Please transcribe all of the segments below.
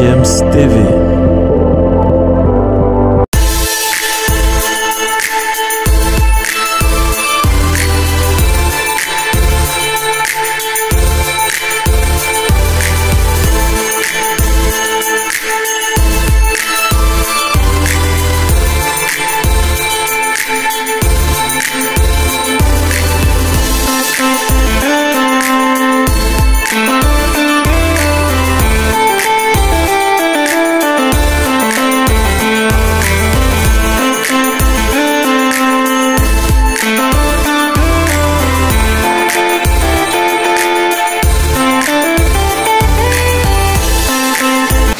DJMS TV.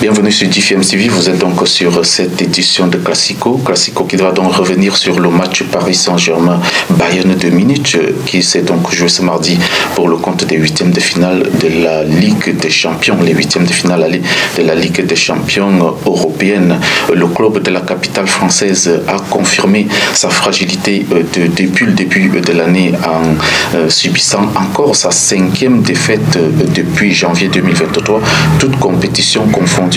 Bienvenue sur DJMS TV, vous êtes donc sur cette édition de Classico qui va donc revenir sur le match Paris Saint-Germain-Bayern de Munich qui s'est donc joué ce mardi pour le compte des huitièmes de finale de la Ligue des Champions, les huitièmes de finale de la Ligue des Champions européenne. Le club de la capitale française a confirmé sa fragilité depuis le début de l'année en subissant encore sa cinquième défaite depuis janvier 2023, toute compétition confondue.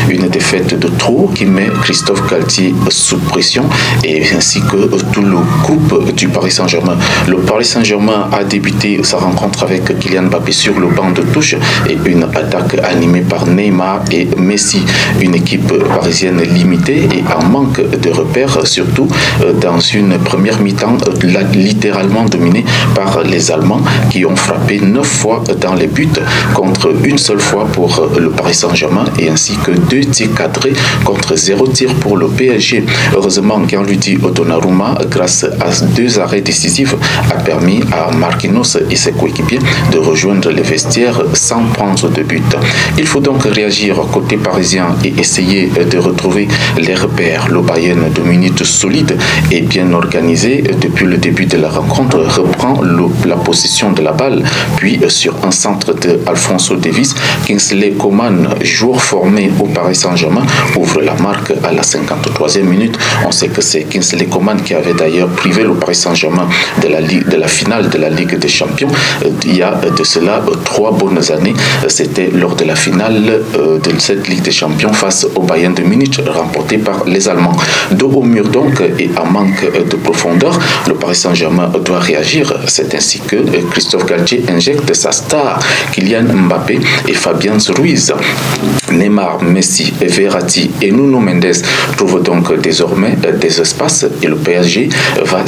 Une défaite de trop qui met Christophe Galtier sous pression et ainsi que tout le groupe du Paris Saint-Germain. Le Paris Saint-Germain a débuté sa rencontre avec Kylian Mbappé sur le banc de touche et une attaque animée par Neymar et Messi. Une équipe parisienne limitée et en manque de repères, surtout dans une première mi-temps littéralement dominée par les Allemands qui ont frappé 9 fois dans les buts contre une seule fois pour le Paris Saint-Germain et ainsi que 2 tirs cadrés contre 0 tir pour le PSG. Heureusement, Gianluigi Donnarumma, grâce à 2 arrêts décisifs, a permis à Marquinhos et ses coéquipiers de rejoindre les vestiaires sans prendre de but. Il faut donc réagir côté parisien et essayer de retrouver les repères. Le Bayern de Munich solide et bien organisé depuis le début de la rencontre reprend la possession de la balle, puis sur un centre de Alphonso Davies, Kingsley Coman, joueur formé au Paris Saint-Germain, ouvre la marque à la 53e minute. On sait que c'est Kingsley Coman qui avait d'ailleurs privé le Paris Saint-Germain de la finale de la Ligue des Champions. Il y a de cela 3 bonnes années. C'était lors de la finale de cette Ligue des Champions face au Bayern de Munich, remportée par les Allemands. Dos au mur donc et en manque de profondeur, le Paris Saint-Germain doit réagir. C'est ainsi que Christophe Galtier injecte sa star Kylian Mbappé et Fabien Ruiz. Neymar, Messi, Verratti et Nuno Mendes trouvent donc désormais des espaces et le PSG va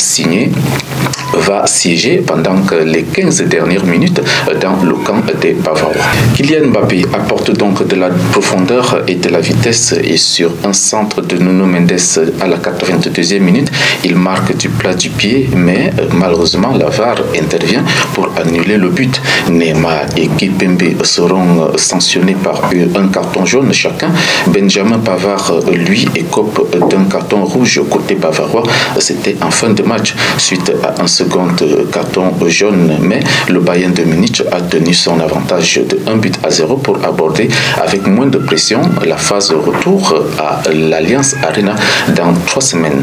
siéger pendant les 15 dernières minutes dans le camp des Bavarois. Kylian Mbappé apporte donc de la profondeur et de la vitesse et sur un centre de Nuno Mendes à la 82e minute, il marque du plat du pied, mais malheureusement la VAR intervient pour annuler le but. Neymar et Kimpembe seront sanctionnés par un carton jaune chacun. Benjamin Pavard, lui, écope d'un carton rouge côté bavarois. C'était en fin de match suite à un second carton jaune, mais le Bayern de Munich a tenu son avantage de 1-0 pour aborder avec moins de pression la phase retour à l'Allianz Arena dans 3 semaines.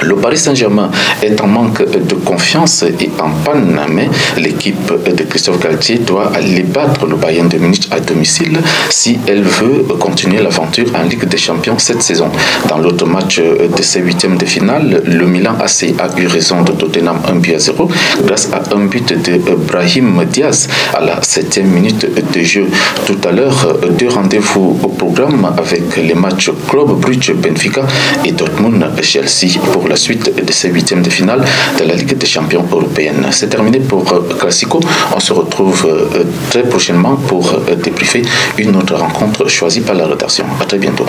Le Paris Saint-Germain est en manque de confiance et en panne, mais l'équipe de Christophe Galtier doit aller battre le Bayern de Munich à domicile si elle veut continuer l'aventure en Ligue des Champions cette saison. Dans l'autre match de ces huitièmes de finale, le Milan AC a eu raison de Tottenham 1-0 grâce à un but de Brahim Diaz à la 7e minute de jeu. Tout à l'heure, 2 rendez-vous au programme avec les matchs Club Brugge Benfica et Dortmund Chelsea pour la suite de ces huitièmes de finale de la Ligue des Champions européenne. C'est terminé pour Classico. On se retrouve très prochainement pour débriefer une autre rencontre choisie par la rédaction. À très bientôt.